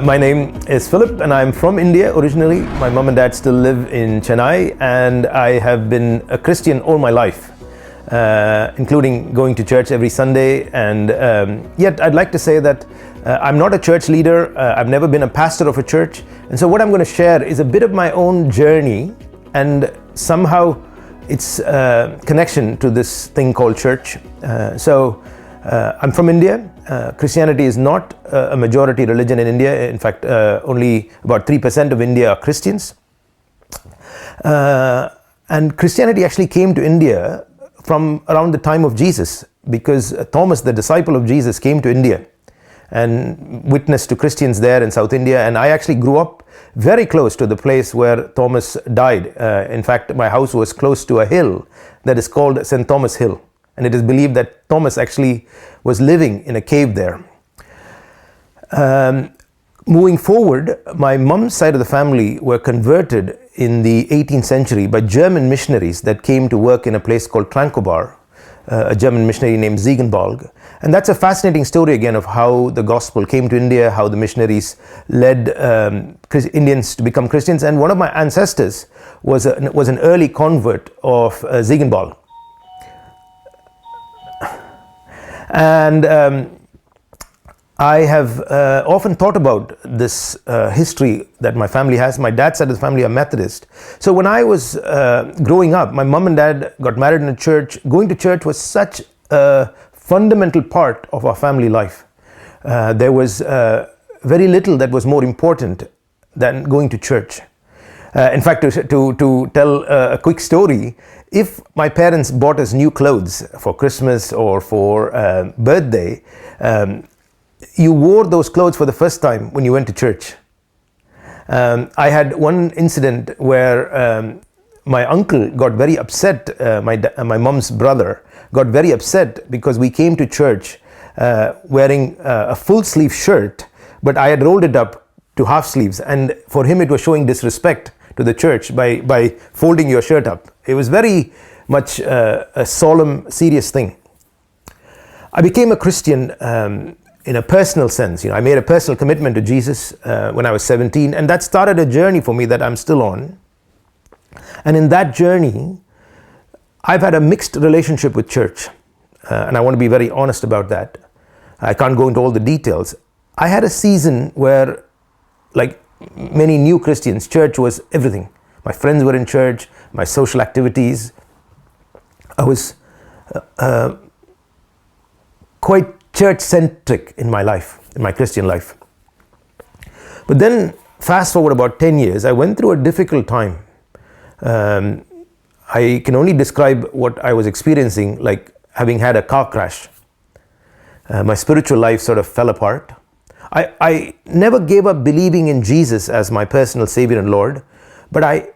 My name is Philip and I'm from India originally. My mom and dad still live in Chennai, and I have been a Christian all my life, including going to church every Sunday. And yet I'd like to say that I'm not a church leader. I've never been a pastor of a church. And so what I'm going to share is a bit of my own journey and somehow its connection to this thing called church. I'm from India. Christianity is not a majority religion in India. In fact, only about 3% of India are Christians. And Christianity actually came to India from around the time of Jesus, because Thomas, the disciple of Jesus, came to India and witnessed to Christians there in South India. And I actually grew up very close to the place where Thomas died. In fact, my house was close to a hill that is called St. Thomas Hill. And it is believed that Thomas actually was living in a cave there. Moving forward, my mom's side of the family were converted in the 18th century by German missionaries that came to work in a place called Tranquebar, a German missionary named Ziegenbalg. And that's a fascinating story again of how the gospel came to India, how the missionaries led Indians to become Christians. And one of my ancestors was an early convert of Ziegenbalg. And I have often thought about this history that my family has. My dad's side of the family are Methodist. So when I was growing up, my mom and dad got married in a church. Going to church was such a fundamental part of our family life. There was very little that was more important than going to church. In fact, to tell a quick story, if my parents bought us new clothes for Christmas or for birthday, you wore those clothes for the first time when you went to church. I had one incident where my uncle got very upset, my mom's brother got very upset because we came to church wearing a full sleeve shirt, but I had rolled it up to half sleeves, and for him it was showing disrespect to the church by folding your shirt up. It was very much a solemn, serious thing. I became a Christian in a personal sense. I made a personal commitment to Jesus when I was 17, and that started a journey for me that I'm still on. And in that journey, I've had a mixed relationship with church, and I want to be very honest about that. I can't go into all the details. I had a season where, like many new Christians, church was everything. My friends were in church, my social activities. I was quite church-centric in my life, in my Christian life. But then, fast forward about 10 years, I went through a difficult time. I can only describe what I was experiencing like having had a car crash. My spiritual life sort of fell apart. I never gave up believing in Jesus as my personal Savior and Lord, but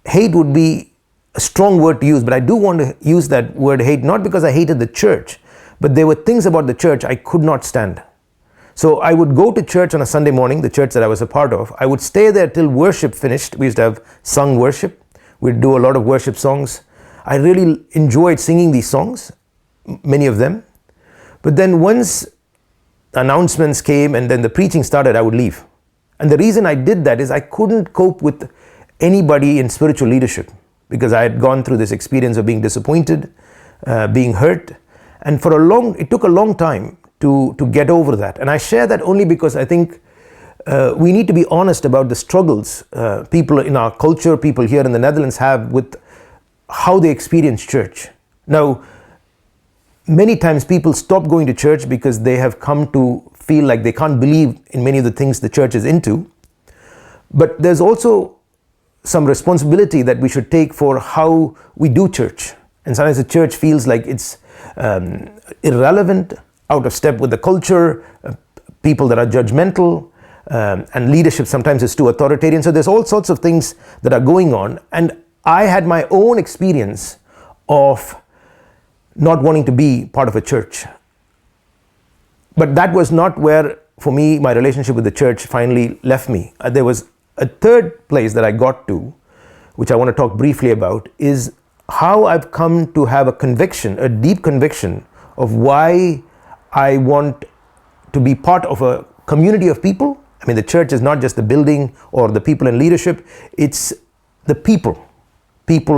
hate would be a strong word to use, but I do want to use that word hate, not because I hated the church, but there were things about the church I could not stand. So I would go to church on a Sunday morning, the church that I was a part of. I would stay there till worship finished. We used to have sung worship. We'd do a lot of worship songs. I really enjoyed singing these songs, many of them. But then once announcements came and then the preaching started, I would leave. And the reason I did that is I couldn't cope with anybody in spiritual leadership, because I had gone through this experience of being disappointed, being hurt. And it took a long time to get over that. And I share that only because I think we need to be honest about the struggles people in our culture, people here in the Netherlands have with how they experience church. Now, many times people stop going to church because they have come to feel like they can't believe in many of the things the church is into. But there's also some responsibility that we should take for how we do church. And sometimes the church feels like it's irrelevant, out of step with the culture, people that are judgmental, and leadership sometimes is too authoritarian. So there's all sorts of things that are going on. And I had my own experience of not wanting to be part of a church. But that was not where, for me, my relationship with the church finally left me. There was a third place that I got to, which I want to talk briefly about, is how I've come to have a conviction, a deep conviction of why I want to be part of a community of people. I mean, the church is not just the building or the people in leadership, it's the people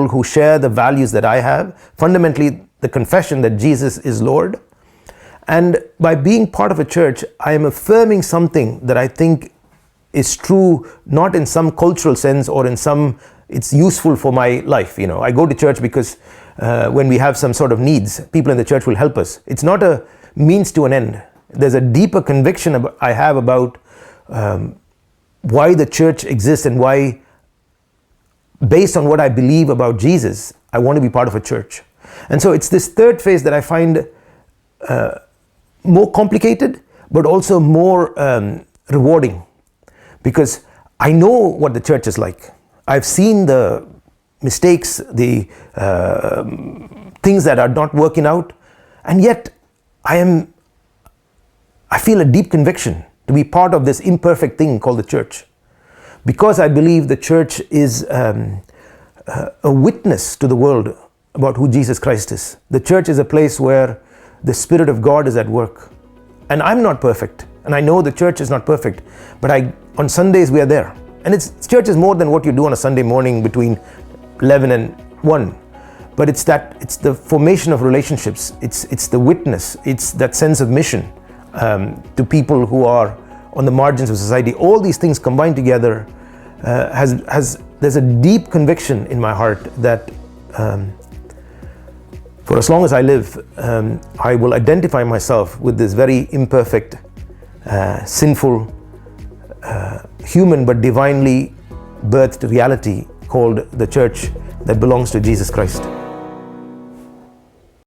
who share the values that I have, fundamentally the confession that Jesus is Lord. And by being part of a church, I am affirming something that I think is true, not in some cultural sense or in some, it's useful for my life. You know, I go to church because when we have some sort of needs, people in the church will help us. It's not a means to an end. There's a deeper conviction I have about why the church exists and why, based on what I believe about Jesus, I want to be part of a church. And so it's this third phase that I find more complicated, but also more rewarding, because I know what the church is like. I've seen the mistakes, the things that are not working out, and yet I feel a deep conviction to be part of this imperfect thing called the church, because I believe the church is a witness to the world about who Jesus Christ is. The church is a place where the Spirit of God is at work. And I'm not perfect, and I know the church is not perfect, but on Sundays we are there. And church is more than what you do on a Sunday morning between 11 and 1. But it's the formation of relationships, it's the witness, it's that sense of mission to people who are on the margins of society. All these things combined together there's a deep conviction in my heart that for as long as I live, I will identify myself with this very imperfect, sinful, human but divinely birthed reality called the church that belongs to Jesus Christ.